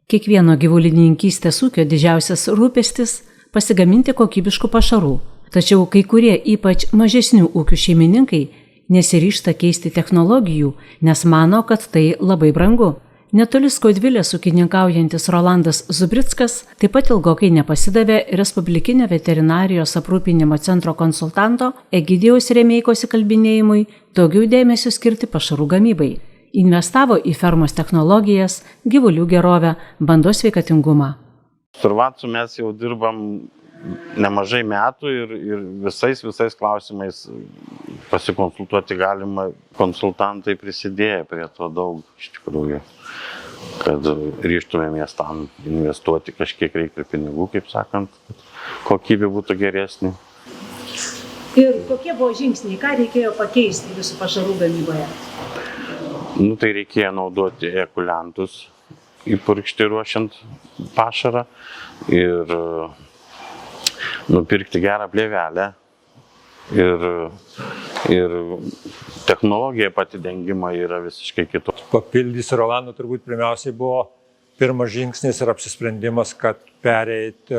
Kiekvieno gyvulininkystės ūkio didžiausias rūpestis – pasigaminti kokybiškų pašarų. Tačiau kai kurie ypač mažesnių ūkių šeimininkai nesiryžta keisti technologijų, nes mano, kad tai labai brangu. Netoli Skaudvilės ūkininkaujantis Rolandas Zubrickas taip pat ilgokai nepasidavė Respublikinio veterinarijos aprūpinimo centro konsultanto Egidijaus Remeikos įkalbinėjimui daugiau dėmesio skirti pašarų gamybai. Investavo į fermos technologijas, gyvulių gerovę, bandos sveikatingumą. Su Vatsu mes jau dirbam nemažai metų ir visais klausimais pasikonsultuoti galima. Konsultantai prisidėjo prie to daug iš tikrųjų, kad ryžtumėmės tam investuoti, kažkiek reikia pinigų, kaip sakant, kokybė būtų geresnė. Ir kokie buvo žingsniai, ką reikėjo pakeisti jūsų pašarų gamyboje? Tai reikėjo naudoti ekuliantus įpurkšti ruošiant pašarą ir nupirkti gerą plėvelę ir technologija pati dengimo yra visiškai kitokia. Papildysiu Rolando, turbūt pirmiausiai buvo pirmas žingsnis ir apsisprendimas, kad pereiti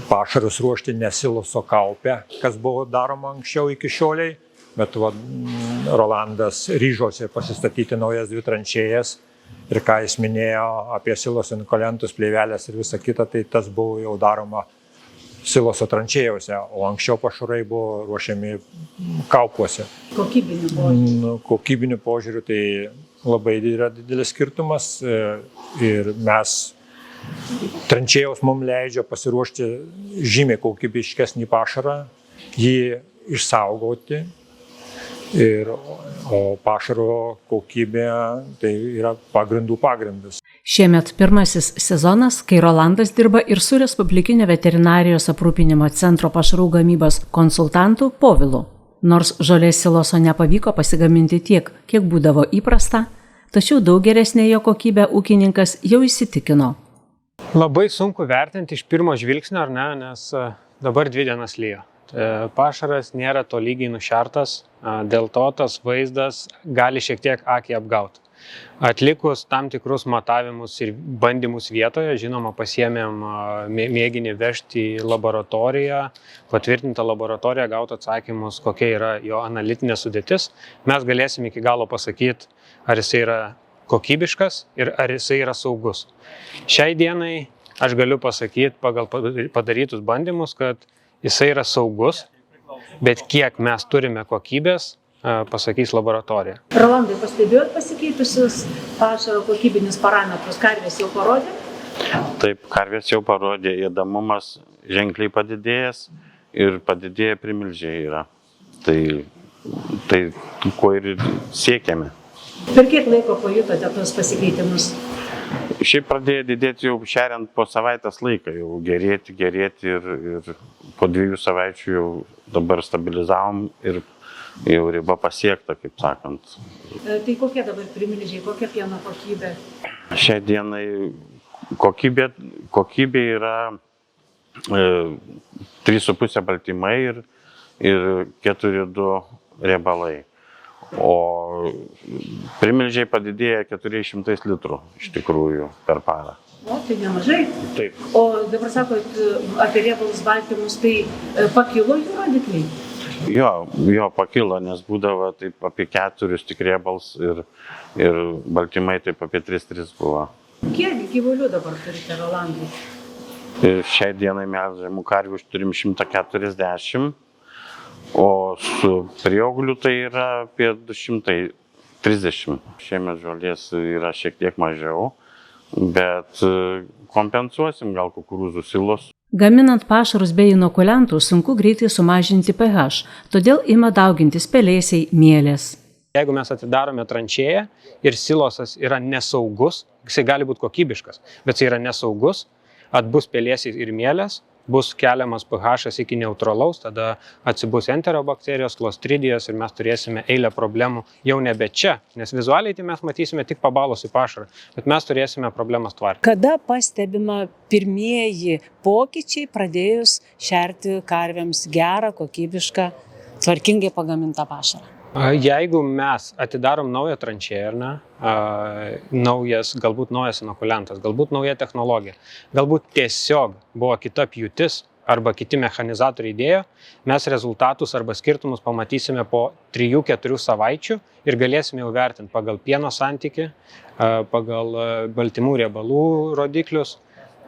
pašarus ruošti ne siloso kaupę, kas buvo daroma anksčiau iki šioliai, bet Rolandas ryžosi pasistatyti naujas 2 tranšėjas ir ką jis minėjo apie siloso inkolentus, plėvelės ir visą kitą, tai tas buvo jau daroma siloso tranšėjose, o anksčiau pašarai buvo ruošiami kaupuose. Kokybiniu požiūriu tai labai yra didelis skirtumas ir mes tranšėjos mums leidžia pasiruošti žymiai kokybiškesnį pašarą, jį išsaugoti, o pašaro kokybė tai yra pagrindų pagrindas. Šiemet pirmasis sezonas, kai Rolandas dirba ir su Respublikinio veterinarijos aprūpinimo centro pašarų gamybos konsultantu Povilu. Nors žolės siloso nepavyko pasigaminti tiek, kiek būdavo įprasta, tačiau daug geresnė jo kokybė ūkininkas jau įsitikino. Labai sunku vertinti iš pirmo žvilgsnio, ar ne, nes dabar 2 dienas lyja. Pašaras nėra tolygiai nušertas, dėl to tas vaizdas gali šiek tiek akį apgauti. Atlikus tam tikrus matavimus ir bandymus vietoje, žinoma, pasiėmėm mėginį vežti į laboratoriją, patvirtintą laboratoriją, gauti atsakymus, kokia yra jo analitinė sudėtis. Mes galėsim iki galo pasakyti, ar jisai yra kokybiškas ir ar jisai yra saugus. Šiai dienai aš galiu pasakyti pagal padarytus bandymus, kad jisai yra saugus, bet kiek mes turime kokybės, pasakys laboratorija. Rolandai, pastebėjot pasikeitusius pašaro kokybinius parametrus? Karvės jau parodė? Taip, karvės jau parodė, ėdamumas ženkliai padidėjęs ir padidėję primilžiai yra. Tai ko ir siekiame. Per kiek laiko pajutote tos pasikeitimus? Šiaip pradėjo didėti jau šeriant po savaitės laiką, jau gerėti ir po 2 savaičių jau dabar stabilizavom ir jau riba pasiekta, kaip sakant. Tai kokia dabar primilžiai, kokia pieno kokybė? Šiai dienai kokybė yra 3,5 baltymai ir 4,2 riebalai. O primilžiai padidėja 400 litrų iš tikrųjų per parą. O, tai nemažai. Taip. O dabar sakot apie riebalus baltymus, tai pakilo jų rodikliai? Jo, pakilo, nes būdavo taip apie 4 tik riebals ir baltymai taip apie 3 buvo. Kiek gyvulių dabar turite, Rolandai? Šiai dienai melžiamų karvių turim 140. O su priaugliu tai yra apie 230. Šiemet žolės yra šiek tiek mažiau, bet kompensuosim gal kukurūzų silos. Gaminant pašarus be inokuliantų sunku greitai sumažinti pH, todėl ima daugintis pelėsiai, mielės. Jeigu mes atidarome tranšėją ir silosas yra nesaugus, jisai gali būti kokybiškas, bet jisai yra nesaugus, atbus pelėsiai ir mielės, bus keliamas pH iki neutralaus, tada atsibus enterobakterijos, klostridijos ir mes turėsime eilę problemų jau nebe čia, nes vizualiai tai mes matysime tik pabalusį pašarą, bet mes turėsime problemas tvarkyti. Kada pastebima pirmieji pokyčiai pradėjus šerti karvėms gerą, kokybišką, tvarkingai pagamintą pašarą? Jeigu mes atidarom naują tranšėją, ar ne, galbūt naujas inokulentas, galbūt nauja technologija, galbūt tiesiog buvo kita pjūtis arba kiti mechanizatoriai įdėjo, mes rezultatus arba skirtumus pamatysime po 3-4 savaičių ir galėsime jau vertinti pagal pieno santykį, pagal baltymų riebalų rodiklius.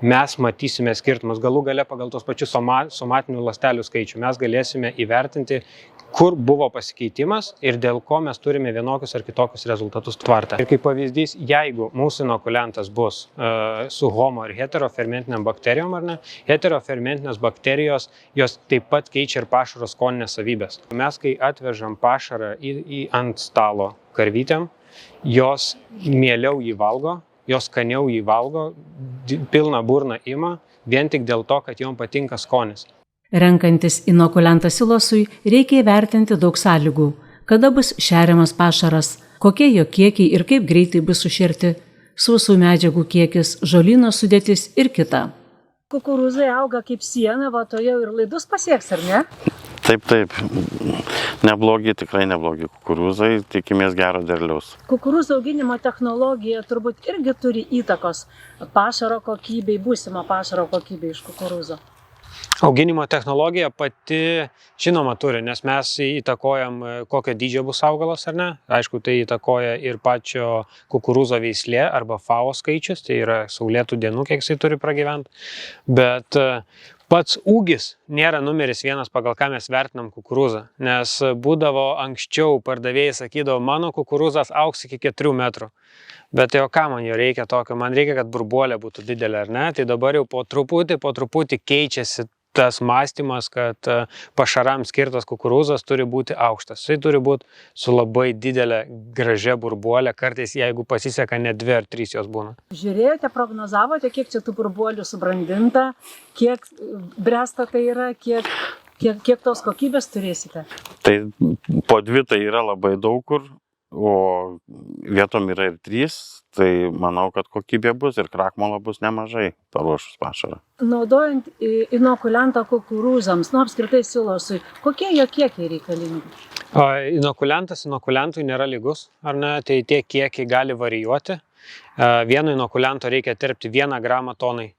Mes matysime skirtumus, galų gale pagal tos pačius somatinių ląstelių skaičių. Mes galėsime įvertinti, kur buvo pasikeitimas ir dėl ko mes turime vienokius ar kitokius rezultatus tvartą. Ir kaip pavyzdys, jeigu mūsų inokulentas bus su homo ir heterofermentiniam bakterijom, ar ne, heterofermentinės bakterijos, jos taip pat keičia ir pašaro skoninės savybės. Mes, kai atvežam pašarą ant stalo karvytėm, jos mieliau jį valgo, jos skaniau jį valgo, pilną burną ima, vien tik dėl to, kad jom patinka skonis. Renkantis inokulentą silosui reikia įvertinti daug sąlygų, kada bus šeriamas pašaras, kokie jo kiekiai ir kaip greitai bus sušerti, sausų medžiagų kiekis, žolyno sudėtis ir kita. Kukurūzai auga kaip siena, va to jau ir laidus pasieks, ar ne? Taip. Neblogi, tikrai neblogi kukurūzai, tikimės gero derliaus. Kukurūzų auginimo technologija turbūt irgi turi įtakos pašaro kokybei, būsimo pašaro kokybei iš kukurūzo. Auginimo technologija pati, žinoma, turi, nes mes įtakojam, kokio dydžio bus augalas, ar ne. Aišku, tai įtakoja ir pačio kukurūzo veislė arba FAO skaičius, tai yra saulėtų dienų, kiek jisai turi pragyventi. Bet pats ūgis nėra numeris 1, pagal ką mes vertinam kukurūzą, nes būdavo anksčiau pardavėjai sakydavo, mano kukurūzas augs iki 4 metrų. Bet jau ką man jo reikia tokio, man reikia, kad burbuolė būtų didelė, ar ne? Tai dabar jau po truputį keičiasi tas mąstymas, kad pašarams skirtas kukurūzas turi būti aukštas. Jis turi būti su labai didelė gražia burbuolė, kartais jeigu pasiseka net 2 ar 3 jos būna. Žiūrėjote, prognozavote, kiek čia tų burbuolių subrandinta, kiek bręsta tai yra, kiek tos kokybės turėsite? Tai po 2 tai yra labai daug kur, o vietom yra ir 3, tai manau, kad kokybė bus ir krakmolo bus nemažai paruošus pašarą. Naudojant inokulentą kukurūzams, apskritai silosui, kokie jo kiekiai reikalingi? Inokulentas inokulentui nėra lygus, ar ne? Tai tie kiekiai gali varijuoti. Vieno inokulento reikia terpti 1 gramą tonai,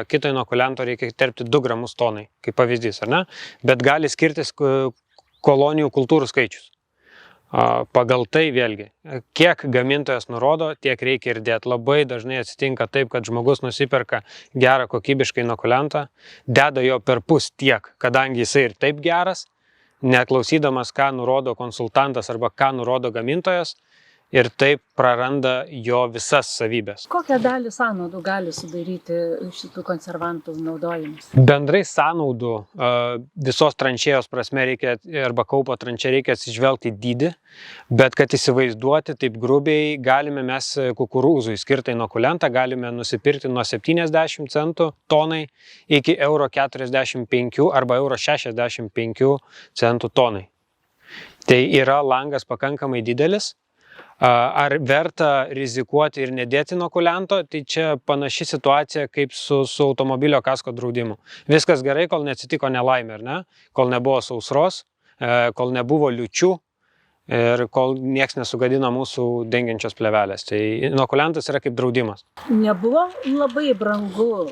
kito inokulento reikia terpti 2 gramus tonai, kaip pavyzdys, ar ne? Bet gali skirtis kolonijų kultūrų skaičius. Pagal tai vėlgi, kiek gamintojas nurodo, tiek reikia ir dėti. Labai dažnai atsitinka taip, kad žmogus nusiperka gerą kokybišką inokulentą, deda jo perpus tiek, kadangi jisai ir taip geras, neklausydamas, ką nurodo konsultantas arba ką nurodo gamintojas, ir taip praranda jo visas savybės. Kokią dalį sąnaudų gali sudaryti šitų konservantų naudojimas? Bendrai sąnaudų visos tranšėjos prasme reikia, arba kaupo tranšėje reikia atsižvelgti dydį, bet kad įsivaizduoti taip grubiai, galime mes kukurūzui skirtą inokulentą galime nusipirkti nuo 70 centų tonai iki €45 arba €65 centų tonai. Tai yra langas pakankamai didelis. Ar verta rizikuoti ir nedėti inokulento, tai čia panaši situacija kaip su automobilio kasko draudimu. Viskas gerai, kol neatsitiko nelaimė, ar ne? Kol nebuvo sausros, kol nebuvo liūčių ir kol nieks nesugadino mūsų dengiančios plėvelės. Tai inokulentas yra kaip draudimas. Nebuvo labai brangu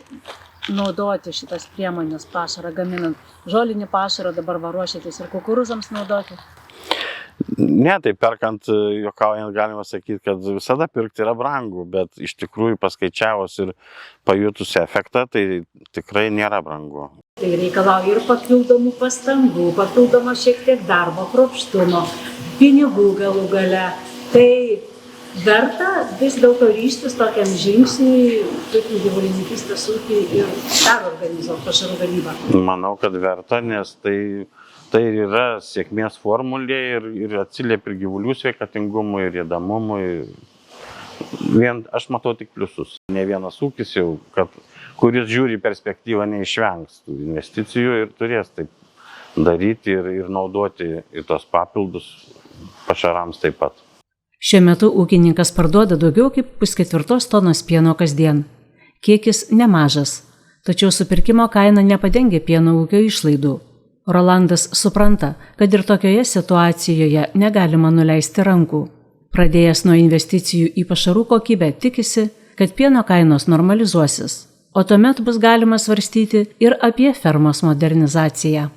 naudoti šitas priemonės pašarą gaminant. Žolinį pašarą dabar ruošiatės ir kukurūzams naudoti? Ne, tai perkant, juokaujant, galima sakyti, kad visada pirkti yra brangu, bet iš tikrųjų paskaičiavus ir pajutus efektą, tai tikrai nėra brangu. Tai reikalauja ir papildomų pastangų, papildomo šiek tiek darbo, kruopštumo, pinigų galų gale. Tai verta vis dėlto ryžtis tokiam žingsniui, kaip gyvulininkystės ūkį ir perorganizuoti pašarų gamybą? Manau, kad verta, nes tai yra sėkmės formulė ir atsiliepia ir gyvulių sveikatingumui, ir ėdamumui. Aš matau tik pliusus. Ne vienas ūkis jau, kuris žiūri perspektyvą, neišvengs tų investicijų ir turės taip daryti ir naudoti į tos papildus pašarams taip pat. Šiuo metu ūkininkas parduoda daugiau kaip 1,4 tonos pieno kasdien. Kiekis nemažas, tačiau supirkimo kaina nepadengia pieno ūkio išlaidų. Rolandas supranta, kad ir tokioje situacijoje negalima nuleisti rankų. Pradėjęs nuo investicijų į pašarų kokybę tikisi, kad pieno kainos normalizuosis, o tuomet bus galima svarstyti ir apie fermos modernizaciją.